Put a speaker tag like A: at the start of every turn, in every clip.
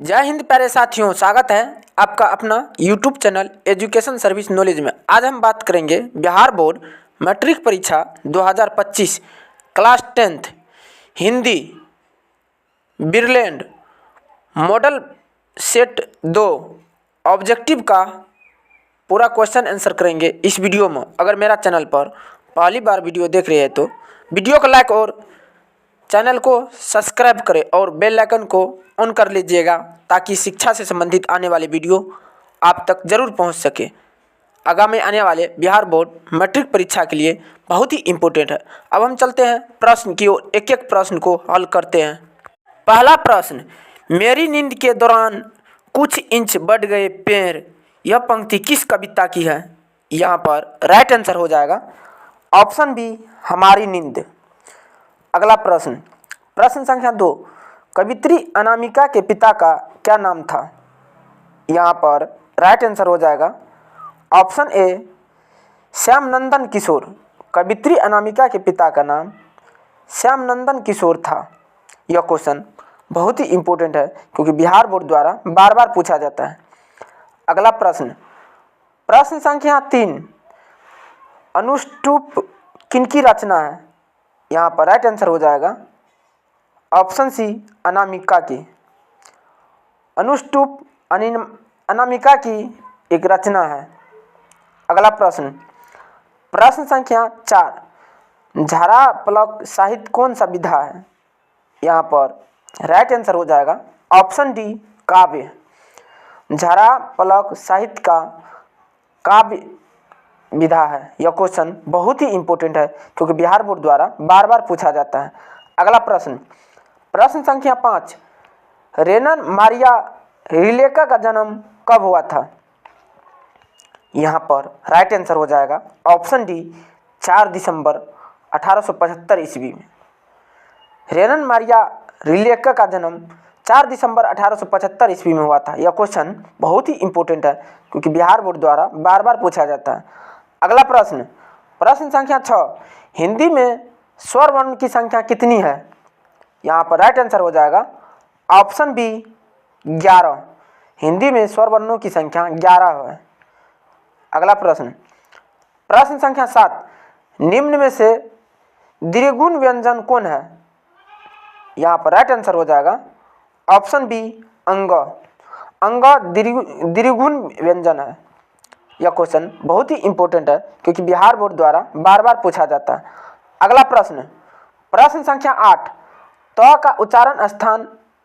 A: जय हिंद प्यारे साथियों, स्वागत है आपका अपना YouTube channel education service knowledge में। आज हम बात करेंगे बिहार बोर्ड मैट्रिक परीक्षा 2025 क्लास 10th हिंदी बिरलैंड मॉडल सेट 2 ऑब्जेक्टिव का पूरा क्वेश्चन आंसर करेंगे इस वीडियो में। अगर मेरा चैनल पर पहली बार वीडियो देख रहे हैं तो वीडियो को लाइक और चैनल को सब्सक्राइब करें और बेल आइकन को ऑन कर लीजिएगा ताकि शिक्षा से संबंधित आने वाले वीडियो आप तक जरूर पहुंच सके। आगामी आने वाले बिहार बोर्ड मैट्रिक परीक्षा के लिए बहुत ही इम्पोर्टेंट है। अब हम चलते हैं प्रश्न की ओर, एक एक प्रश्न को हल करते हैं। पहला प्रश्न, मेरी नींद के दौरान कुछ इंच बढ़ गए पैर, यह पंक्ति किस कविता की है? यहाँ पर राइट आंसर हो जाएगा ऑप्शन बी, हमारी नींद। अगला प्रश्न, प्रश्न संख्या 2, कवित्री अनामिका के पिता का क्या नाम था? यहाँ पर राइट आंसर हो जाएगा ऑप्शन ए, श्यामनंदन किशोर। कवित्री अनामिका के पिता का नाम श्यामनंदन किशोर था। यह क्वेश्चन बहुत ही इम्पोर्टेंट है क्योंकि बिहार बोर्ड द्वारा बार बार पूछा जाता है। अगला प्रश्न, प्रश्न संख्या 3, अनुष्टुप किनकी रचना है? यहाँ पर राइट आंसर हो जाएगा ऑप्शन सी, अनामिका की। अनुष्टुप अनामिका की एक रचना है। अगला प्रश्न, प्रश्न संख्या 4, झारा पलक साहित्य कौन सा विधा है? यहाँ पर राइट आंसर हो जाएगा ऑप्शन डी, काव्य। झारा पलक साहित्य का काव्य विधा है। यह क्वेश्चन बहुत ही इम्पोर्टेंट है क्योंकि बिहार बोर्ड द्वारा बार बार पूछा जाता है। अगला प्रश्न, प्रश्न संख्या 5, रेनन मारिया रिलेका का जन्म कब हुआ था? यहाँ पर राइट आंसर हो जाएगा ऑप्शन डी, 4 दिसंबर 1875 ईस्वी में। रेनन मारिया रिलेका का जन्म 4 दिसंबर 1875 ईस्वी में हुआ था। यह क्वेश्चन बहुत ही इम्पोर्टेंट है क्योंकि बिहार बोर्ड द्वारा बार बार पूछा जाता है। अगला प्रश्न, प्रश्न संख्या 6, हिंदी में स्वर वर्ण की संख्या कितनी है? यहाँ पर राइट आंसर हो जाएगा ऑप्शन बी, 11। हिंदी में स्वर वर्णों की संख्या 11 है। अगला प्रश्न, प्रश्न संख्या 7, निम्न में से द्विगुण व्यंजन कौन है? यहाँ पर राइट आंसर हो जाएगा ऑप्शन बी, अंग। अंग द्विगुण व्यंजन है। यह क्वेश्चन बहुत ही इम्पोर्टेंट है क्योंकि बिहार बोर्ड द्वारा बार बार पूछा जाता है। अगला प्रश्न, प्रश्न संख्या 8, त का उच्चारण स्थान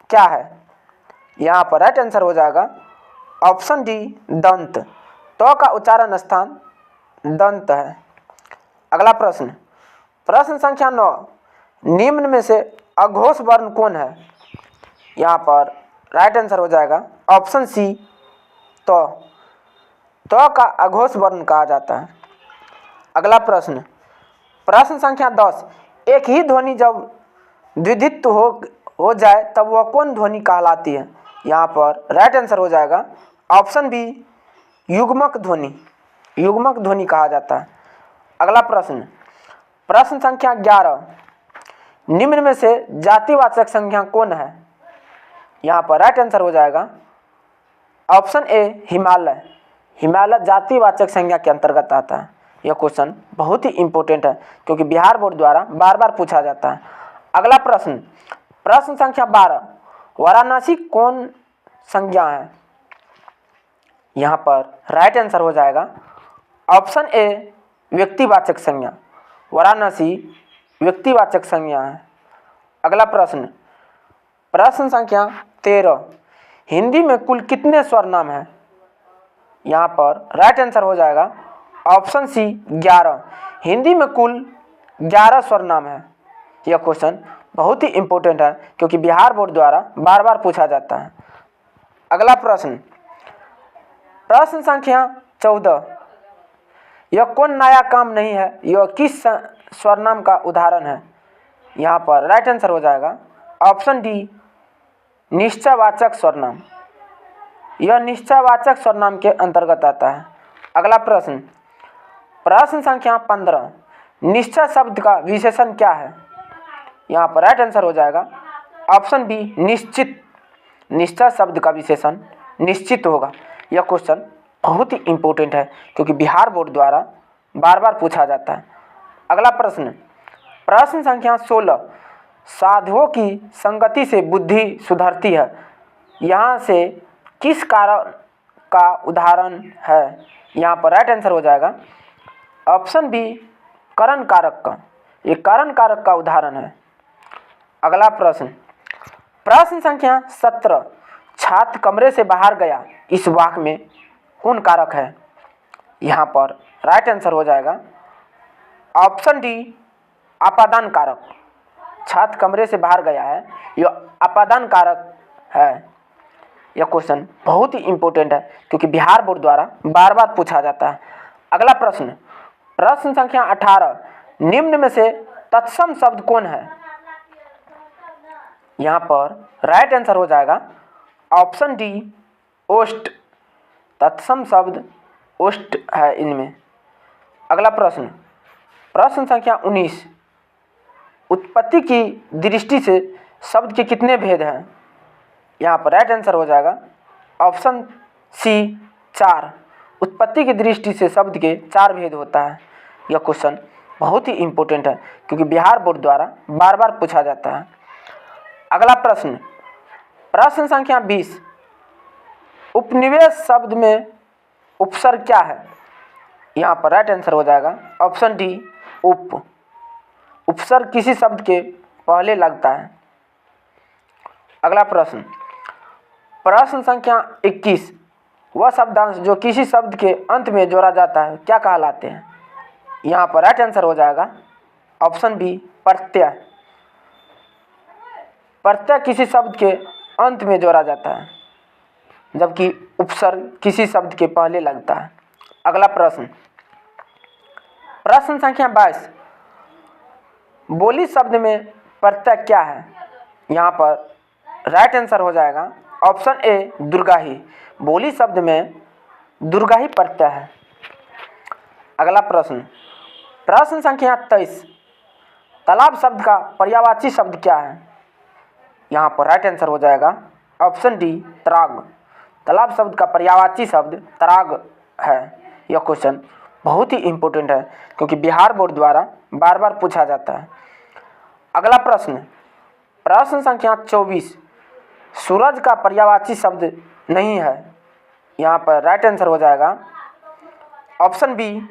A: क्या है? यहाँ पर राइट आंसर हो जाएगा ऑप्शन डी, दंत। त का उच्चारण स्थान दंत है। अगला प्रश्न, प्रश्न संख्या 9, निम्न में से अघोष वर्ण कौन है? यहाँ पर राइट आंसर हो जाएगा ऑप्शन सी, त। त का अघोष वर्ण कहा जाता है। अगला प्रश्न, प्रश्न संख्या 10, एक ही ध्वनि जब द्विधित्व हो जाए तब वह कौन ध्वनि कहलाती है? यहाँ पर राइट आंसर हो जाएगा ऑप्शन बी, युग्मक ध्वनि। युग्मक ध्वनि कहा जाता है। अगला प्रश्न, प्रश्न संख्या 11, निम्न में से जातिवाचक संज्ञा कौन है? यहाँ पर राइट आंसर हो जाएगा ऑप्शन ए, हिमालय। हिमालय जातिवाचक संज्ञा के अंतर्गत आता है। यह क्वेश्चन बहुत ही इम्पोर्टेंट है क्योंकि बिहार बोर्ड द्वारा बार बार पूछा जाता है। अगला प्रश्न, प्रश्न संख्या 12, वाराणसी कौन संज्ञा है? यहाँ पर राइट आंसर हो जाएगा ऑप्शन ए, व्यक्तिवाचक संज्ञा। वाराणसी व्यक्तिवाचक संज्ञा है। अगला प्रश्न, प्रश्न संख्या 13, हिंदी में कुल कितने स्वर नाम हैं? यहाँ पर राइट आंसर हो जाएगा ऑप्शन सी, 11। हिंदी में कुल 11 स्वर नाम है। यह क्वेश्चन बहुत ही इम्पोर्टेंट है क्योंकि बिहार बोर्ड द्वारा बार बार पूछा जाता है। अगला प्रश्न, प्रश्न संख्या 14, यह कौन नया काम नहीं है? यह किस स्वरनाम का उदाहरण है? यहाँ पर राइट आंसर हो जाएगा ऑप्शन डी, निश्चयवाचक स्वरनाम। यह निश्चयवाचक स्वरनाम के अंतर्गत आता है। अगला प्रश्न, प्रश्न संख्या 15, निश्चय शब्द का विशेषण क्या है? यहाँ पर राइट आंसर हो जाएगा ऑप्शन बी, निश्चित। निश्चय शब्द का विशेषण निश्चित होगा। यह क्वेश्चन बहुत ही इम्पोर्टेंट है क्योंकि बिहार बोर्ड द्वारा बार बार पूछा जाता है। अगला प्रश्न, प्रश्न संख्या 16, साधुओं की संगति से बुद्धि सुधरती है, यहाँ से किस कारण का उदाहरण है? यहाँ पर राइट आंसर हो जाएगा ऑप्शन बी, करण कारक का। ये करण कारक का उदाहरण है। अगला प्रश्न, प्रश्न संख्या 17, छात्र कमरे से बाहर गया, इस वाक्य में कौन कारक है? यहाँ पर राइट आंसर हो जाएगा ऑप्शन डी, अपादान कारक। छात्र कमरे से बाहर गया है, यह अपादान कारक है। यह क्वेश्चन बहुत ही इम्पोर्टेंट है क्योंकि बिहार बोर्ड द्वारा बार बार पूछा जाता है। अगला प्रश्न, प्रश्न संख्या 18, निम्न में से तत्सम शब्द कौन है? यहाँ पर राइट आंसर हो जाएगा ऑप्शन डी, ओष्ठ। तत्सम शब्द ओष्ठ है इनमें। अगला प्रश्न, प्रश्न संख्या 19, उत्पत्ति की दृष्टि से शब्द के कितने भेद हैं? यहाँ पर राइट आंसर हो जाएगा ऑप्शन सी, 4। उत्पत्ति की दृष्टि से शब्द के 4 भेद होता है। यह क्वेश्चन बहुत ही इम्पोर्टेंट है क्योंकि बिहार बोर्ड द्वारा बार बार पूछा जाता है। अगला प्रश्न, प्रश्न संख्या 20, उपनिवेश शब्द में उपसर्ग क्या है? यहाँ पर राइट आंसर हो जाएगा ऑप्शन डी, उप। उपसर्ग किसी शब्द के पहले लगता है। अगला प्रश्न, प्रश्न संख्या 21, वह शब्दांश जो किसी शब्द के अंत में जोड़ा जाता है क्या कहलाते हैं? यहाँ पर राइट आंसर हो जाएगा ऑप्शन बी, प्रत्यय। प्रत्यय किसी शब्द के अंत में जोड़ा जाता है जबकि उपसर्ग किसी शब्द के पहले लगता है। अगला प्रश्न, प्रश्न संख्या 22, बोली शब्द में प्रत्यय क्या है? यहाँ पर राइट आंसर हो जाएगा ऑप्शन ए, दुर्गाही। बोली शब्द में दुर्गाही प्रत्यय है। अगला प्रश्न, प्रश्न संख्या 23, तालाब शब्द का पर्यायवाची शब्द क्या है? यहाँ पर राइट आंसर हो जाएगा ऑप्शन डी, तराग। तालाब शब्द का पर्यायवाची शब्द तराग है। यह क्वेश्चन बहुत ही इम्पोर्टेंट है क्योंकि बिहार बोर्ड द्वारा बार बार पूछा जाता है। अगला प्रश्न, प्रश्न संख्या 24, सूरज का पर्यायवाची शब्द नहीं है। यहाँ पर राइट आंसर हो जाएगा ऑप्शन बी,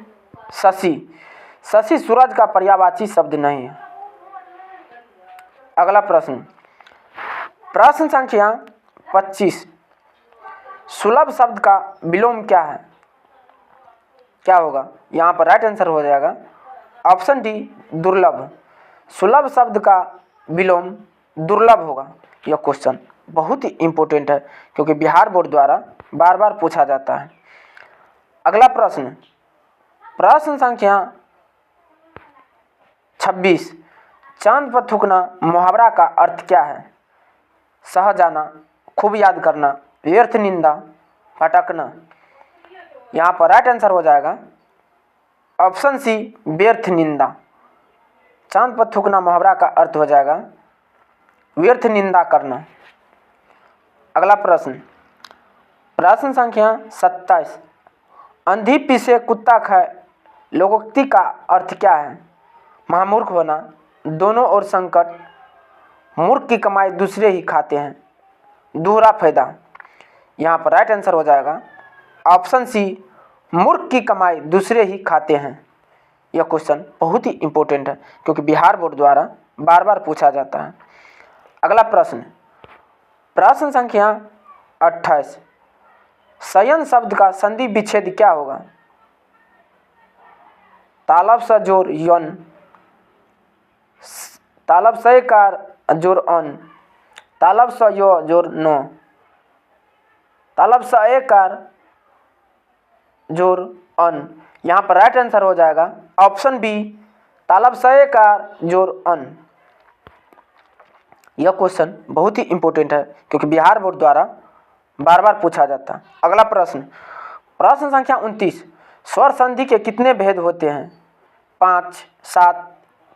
A: शशि। शशि सूरज का पर्यायवाची शब्द नहीं है। अगला प्रश्न, प्रश्न संख्या 25, सुलभ शब्द का विलोम क्या है? क्या होगा? यहाँ पर राइट आंसर हो जाएगा ऑप्शन डी, दुर्लभ। सुलभ शब्द का विलोम दुर्लभ होगा। यह क्वेश्चन बहुत ही इम्पोर्टेंट है क्योंकि बिहार बोर्ड द्वारा बार बार पूछा जाता है। अगला प्रश्न, प्रश्न संख्या 26, चांद पर थूकना मुहावरा का अर्थ क्या है? सह जाना, खूब याद करना, व्यर्थ निंदा, भटकना। यहाँ पर राइट आंसर हो जाएगा ऑप्शन सी, व्यर्थ निंदा। चांद पर थूकना मुहावरा का अर्थ हो जाएगा व्यर्थ निंदा करना। अगला प्रश्न, प्रश्न संख्या 27, अंधी पीछे कुत्ता खाए लोकोक्ति का अर्थ क्या है? महामूर्ख होना, दोनों ओर संकट, मूर्ख की कमाई दूसरे ही खाते हैं, दोहरा फायदा। यहाँ पर राइट आंसर हो जाएगा ऑप्शन सी, मूर्ख की कमाई दूसरे ही खाते हैं। यह क्वेश्चन बहुत ही इम्पोर्टेंट है क्योंकि बिहार बोर्ड द्वारा बार बार पूछा जाता है। अगला प्रश्न, प्रश्न संख्या 28, शयन शब्द का संधि विच्छेद क्या होगा? तालब स जोर यन, तालब स कार जोर अन, तालब स यो जोर नो, तालब स ए कार जोर अन। यहाँ पर राइट आंसर हो जाएगा ऑप्शन बी, तालब स ए कार जोर अन। यह क्वेश्चन बहुत ही इम्पोर्टेंट है क्योंकि बिहार बोर्ड द्वारा बार बार पूछा जाता है। अगला प्रश्न, प्रश्न संख्या 29, स्वर संधि के कितने भेद होते हैं? 5, 7,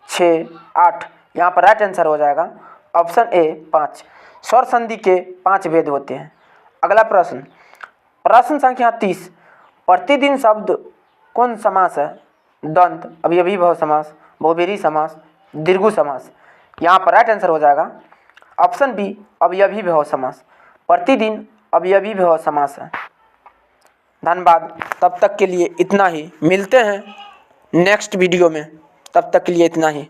A: 6, 8। यहाँ पर राइट आंसर हो जाएगा ऑप्शन ए, 5। स्वर संधि के 5 भेद होते हैं। अगला प्रश्न, प्रश्न संख्या 30, प्रतिदिन शब्द कौन समास है? द्वंद्व, अवयवी भाव समास, बहुब्रीहि समास, दीर्घु समास। यहाँ पर राइट आंसर हो जाएगा ऑप्शन बी, अवयवी भाव समास। प्रतिदिन अवयवी भाव समास है। धन्यवाद। तब तक के लिए इतना ही, मिलते हैं नेक्स्ट वीडियो में। तब तक के लिए इतना ही।